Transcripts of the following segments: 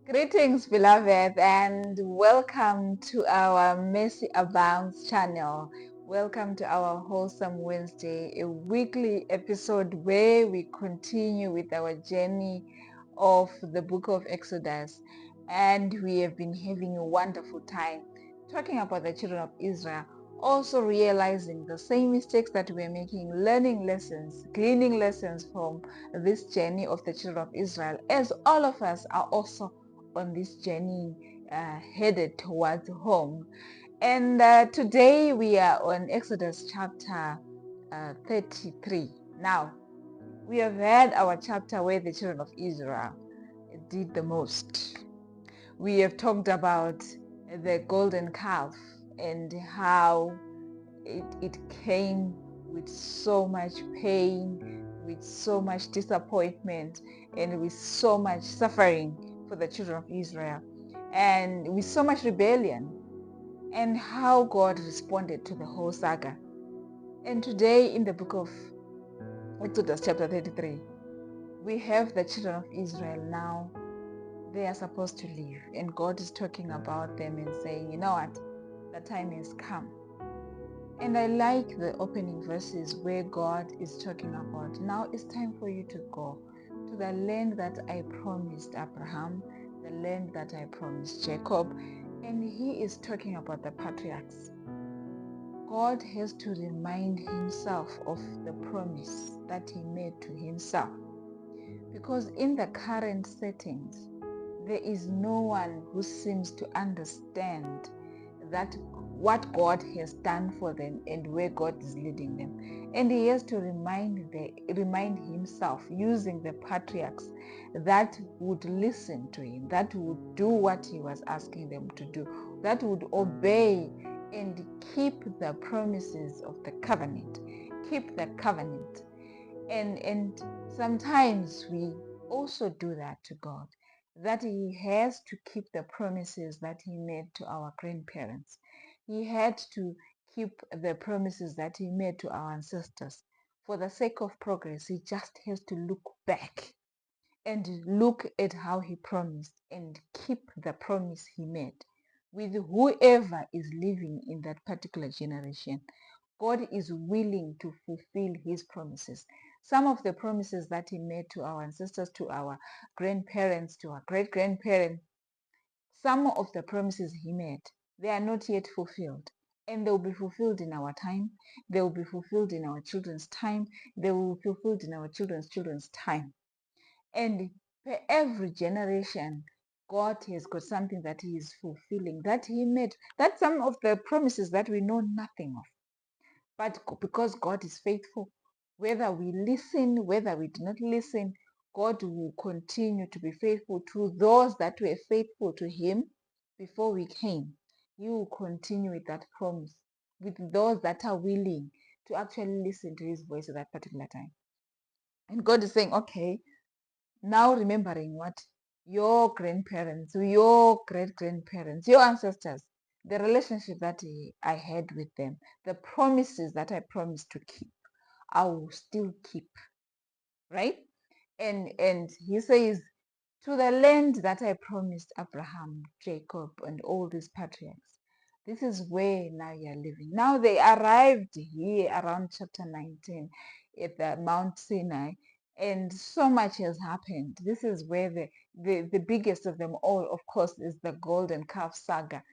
Greetings, beloved, and welcome to our Mercy Abounds channel. Welcome to our Wholesome Wednesday, a weekly episode where we continue with our journey of the book of Exodus. And we have been having a wonderful time talking about the children of Israel, also realizing the same mistakes that we're making, learning lessons, gleaning lessons from this journey of the children of Israel, as all of us are also on this journey headed towards home. And today we are on Exodus chapter 33. Now, we have had our chapter where the children of Israel did the most. We have talked about the golden calf and how it came with so much pain, with so much disappointment, and with so much suffering for the children of Israel, and with so much rebellion, and how God responded to the whole saga. And today in the book of Exodus chapter 33, we have the children of Israel now. They are supposed to leave, and God is talking about them and saying, you know what, the time has come. And I like the opening verses where God is talking about, now it's time for you to go to the land that I promised Abraham, the land that I promised Jacob. And he is talking about the patriarchs. God has to remind himself of the promise that he made to himself. Because in the current settings, there is no one who seems to understand that what God has done for them and where God is leading them. And he has to remind himself using the patriarchs that would listen to him, that would do what he was asking them to do, that would obey and keep the promises of the covenant, keep the covenant. And sometimes we also do that to God, that he has to keep the promises that he made to our grandparents. He had to keep the promises that he made to our ancestors. For the sake of progress, he just has to look back and look at how he promised and keep the promise he made with whoever is living in that particular generation. God is willing to fulfill his promises. Some of the promises that he made to our ancestors, to our grandparents, to our great-grandparents, some of the promises he made, they are not yet fulfilled. And they will be fulfilled in our time. They will be fulfilled in our children's time. They will be fulfilled in our children's time. And for every generation, God has got something that he is fulfilling, that he made. That's some of the promises that we know nothing of. But because God is faithful, whether we listen, whether we do not listen, God will continue to be faithful to those that were faithful to him before we came. He will continue with that promise, with those that are willing to actually listen to his voice at that particular time. And God is saying, okay, now remembering what your grandparents, your great-grandparents, your ancestors, the relationship that I had with them, the promises that I promised to keep, I will still keep, right? And he says, to the land that I promised Abraham, Jacob, and all these patriarchs. This is where now you're living. Now they arrived here around chapter 19 at the Mount Sinai, and so much has happened. This is where the biggest of them all, of course, is the golden calf saga.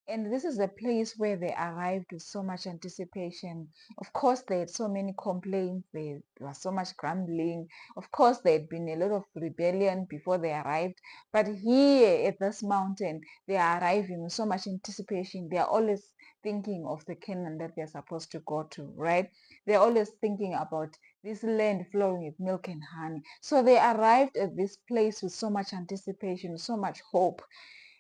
And this is a place where they arrived with so much anticipation. Of course, they had so many complaints. There was so much grumbling. Of course, there had been a lot of rebellion before they arrived. But here at this mountain, they are arriving with so much anticipation. They are always thinking of the Canaan that they're supposed to go to, right? They're always thinking about this land flowing with milk and honey. So they arrived at this place with so much anticipation, so much hope.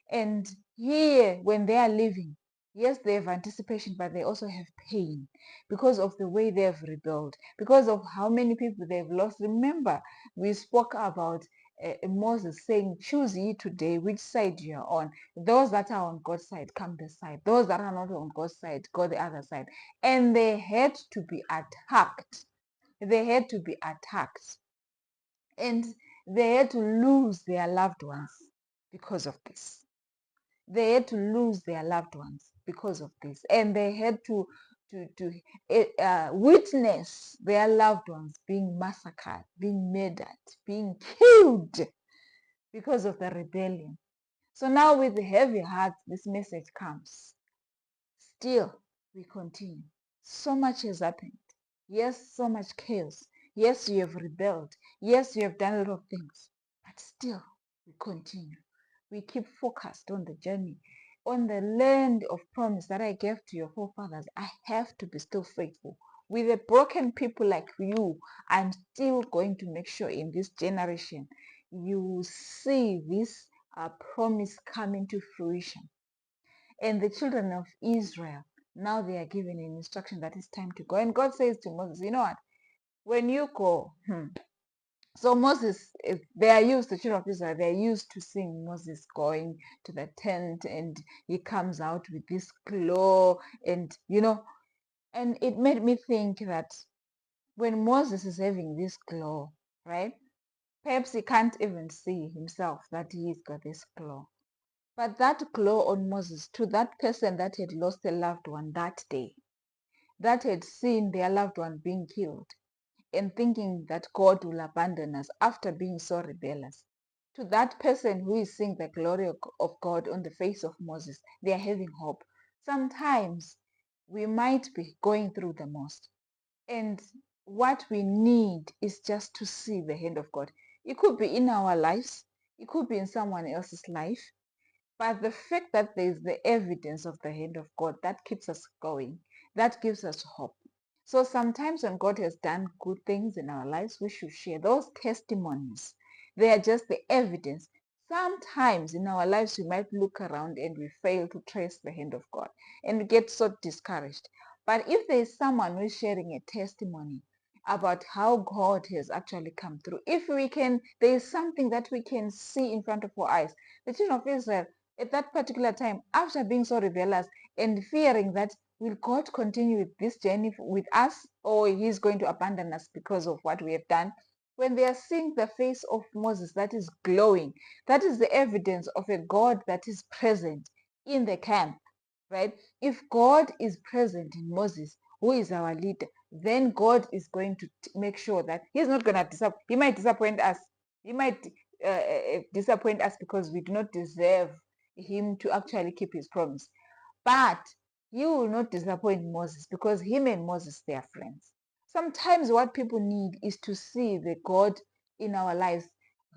And here, when they are living, yes, they have anticipation, but they also have pain because of the way they have rebelled, because of how many people they've lost. Remember, we spoke about Moses saying, choose ye today which side you are on. Those that are on God's side, come this side. Those that are not on God's side, go the other side. And they had to be attacked. They had to be attacked. And they had to lose their loved ones because of this. They had to lose their loved ones because of this, and they had to witness their loved ones being massacred, being murdered, being killed because of the rebellion. So now with heavy hearts, this message comes. Still, we continue. So much has happened. Yes, so much chaos. Yes, you have rebelled. Yes, you have done a lot of things. But still, we continue. We keep focused on the journey, on the land of promise that I gave to your forefathers. I have to be still faithful. With a broken people like you, I'm still going to make sure in this generation you will see this promise coming to fruition. And the children of Israel, now they are given an instruction that it's time to go. And God says to Moses, you know what? When you go, so Moses, they are used, the children of Israel, they are used to seeing Moses going to the tent and he comes out with this glow and, and it made me think that when Moses is having this glow, right? Perhaps he can't even see himself that he's got this glow. But that glow on Moses, to that person that had lost a loved one that day, that had seen their loved one being killed, and thinking that God will abandon us after being so rebellious, to that person who is seeing the glory of God on the face of Moses, they are having hope. Sometimes we might be going through the most, and what we need is just to see the hand of God. It could be in our lives, it could be in someone else's life, but the fact that there is the evidence of the hand of God, that keeps us going, that gives us hope. So sometimes when God has done good things in our lives, we should share those testimonies. They are just the evidence. Sometimes in our lives, we might look around and we fail to trace the hand of God and we get so discouraged. But if there is someone who is sharing a testimony about how God has actually come through, if we can, there is something that we can see in front of our eyes. The children of Israel, at that particular time, after being so rebellious and fearing that will God continue with this journey with us, or he's going to abandon us because of what we have done? When they are seeing the face of Moses that is glowing, that is the evidence of a God that is present in the camp, right? If God is present in Moses, who is our leader, then God is going to make sure that he's not going to disappoint. He might disappoint us. He might disappoint us because we do not deserve him to actually keep his promise. But you will not disappoint Moses because him and Moses, they are friends. Sometimes what people need is to see the God in our lives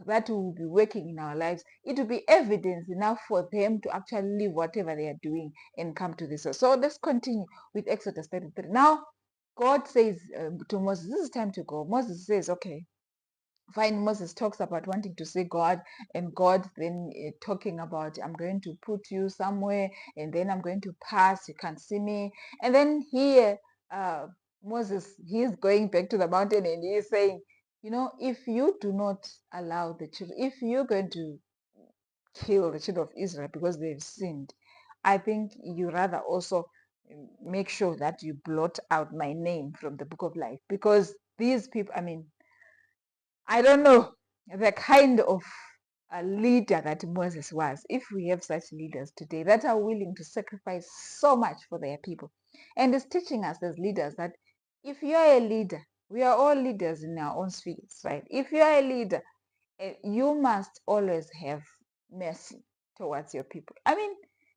that will be working in our lives. It will be evidence enough for them to actually leave whatever they are doing and come to this. So let's continue with Exodus 33. Now, God says to Moses, this is time to go. Moses says, okay, fine. Moses talks about wanting to see God, and God then talking about, I'm going to put you somewhere and then I'm going to pass, you can't see me. And then here Moses, he's going back to the mountain and he's saying, if you do not allow the children, if you're going to kill the children of Israel because they've sinned, I think you rather also make sure that you blot out my name from the book of life, because these people, I don't know the kind of a leader that Moses was. If we have such leaders today that are willing to sacrifice so much for their people, and is teaching us as leaders that if you are a leader, we are all leaders in our own spheres, right? If you are a leader, you must always have mercy towards your people.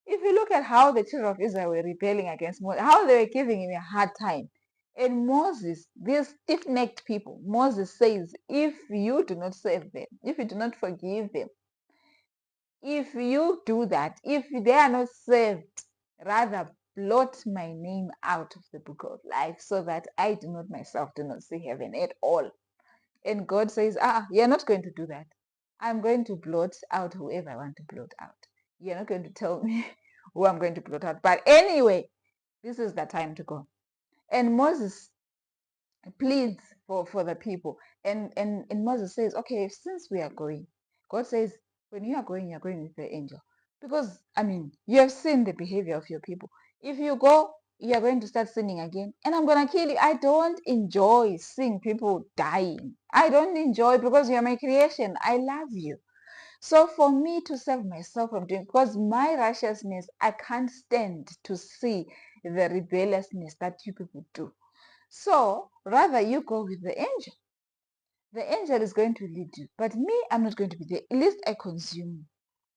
If you look at how the children of Israel were rebelling against Moses, how they were giving him a hard time, and Moses, these stiff-necked people, Moses says, if you do not save them, if you do not forgive them, if you do that, if they are not saved, rather blot my name out of the book of life so that I do not myself do not see heaven at all. And God says, you're not going to do that. I'm going to blot out whoever I want to blot out. You're not going to tell me who I'm going to blot out. But anyway, this is the time to go. And Moses pleads for the people. And Moses says, okay, since we are going, God says, when you are going with the angel. Because, you have seen the behavior of your people. If you go, you are going to start sinning again. And I'm going to kill you. I don't enjoy seeing people dying. I don't enjoy, because you are my creation. I love you. So for me to save myself from doing, because my righteousness, I can't stand to see the rebelliousness that you people do. So rather you go with the angel. The angel is going to lead you. But me, I'm not going to be there. At least I consume.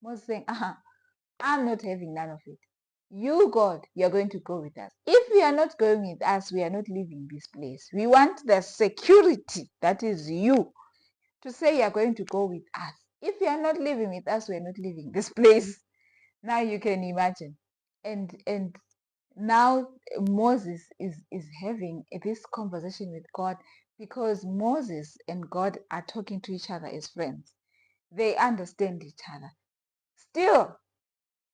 Moses saying, I'm not having none of it. You, God, you're going to go with us. If you are not going with us, we are not leaving this place. We want the security, that is you, to say you're going to go with us. If you are not living with us, we are not leaving this place. Now you can imagine. And now Moses is having this conversation with God, because Moses and God are talking to each other as friends. They understand each other. Still,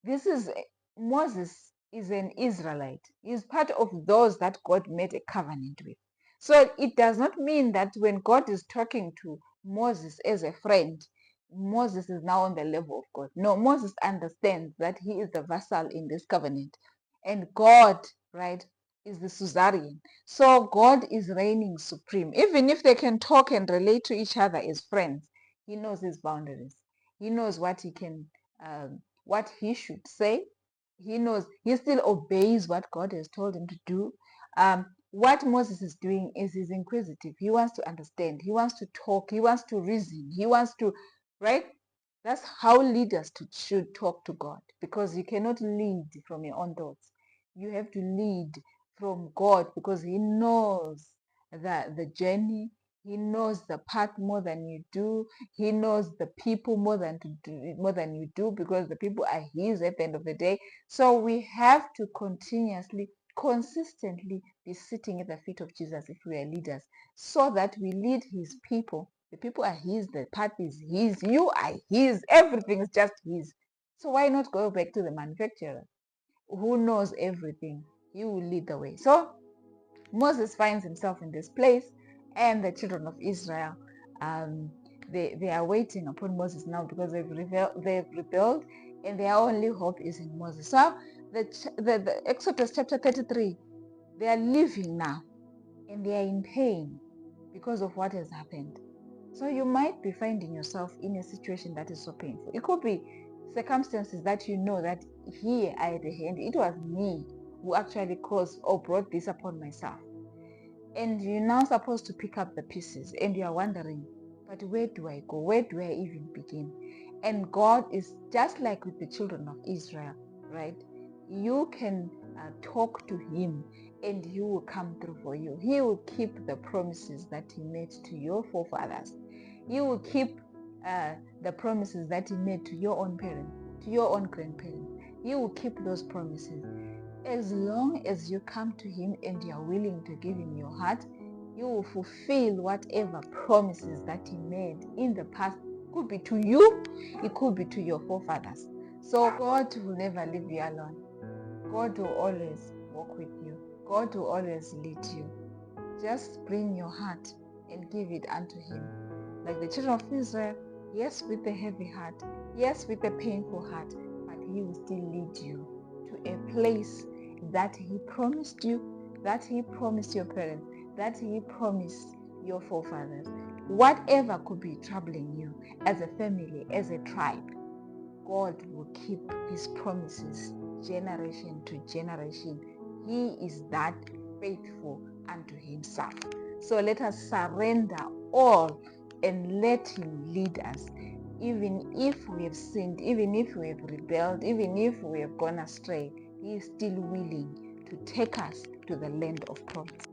this is Moses is an Israelite. He's part of those that God made a covenant with. So it does not mean that when God is talking to Moses as a friend, Moses is now on the level of God. No, Moses understands that he is the vassal in this covenant. And God, right, is the suzerain. So God is reigning supreme. Even if they can talk and relate to each other as friends, he knows his boundaries. He knows what he can what he should say. He knows, he still obeys what God has told him to do. What Moses is doing is he's inquisitive. He wants to understand. He wants to talk. He wants to reason. He wants to, right? That's how leaders should talk to God, because you cannot lead from your own thoughts. You have to lead from God, because he knows the journey. He knows the path more than you do. He knows the people more than you do, because the people are his at the end of the day. So we have to continuously, consistently be sitting at the feet of Jesus if we are leaders, so that we lead his people. The people are his, the path is his, you are his, everything is just his. So why not go back to the manufacturer who knows everything? He will lead the way. So Moses finds himself in this place, and the children of Israel, they are waiting upon Moses now, because they've rebelled, and their only hope is in Moses. So the Exodus chapter 33, they are living now, and they are in pain because of what has happened. So you might be finding yourself in a situation that is so painful. It could be circumstances that you know that here I had a hand. It was me who actually caused or brought this upon myself. And you're now supposed to pick up the pieces, and you are wondering, but where do I go? Where do I even begin? And God is just like with the children of Israel, right? You can talk to him, and he will come through for you. He will keep the promises that he made to your forefathers. He will keep the promises that he made to your own parents, to your own grandparents. He will keep those promises. As long as you come to him and you are willing to give him your heart, you will fulfill whatever promises that he made in the past. It could be to you, it could be to your forefathers. So God will never leave you alone. God will always walk with you. God will always lead you. Just bring your heart and give it unto him. Like the children of Israel, yes, with a heavy heart, yes, with a painful heart, but he will still lead you to a place that he promised you, that he promised your parents, that he promised your forefathers. Whatever could be troubling you as a family, as a tribe, God will keep his promises generation to generation. He is that faithful unto himself. So let us surrender all and let him lead us. Even if we have sinned, even if we have rebelled, even if we have gone astray, he is still willing to take us to the land of promise.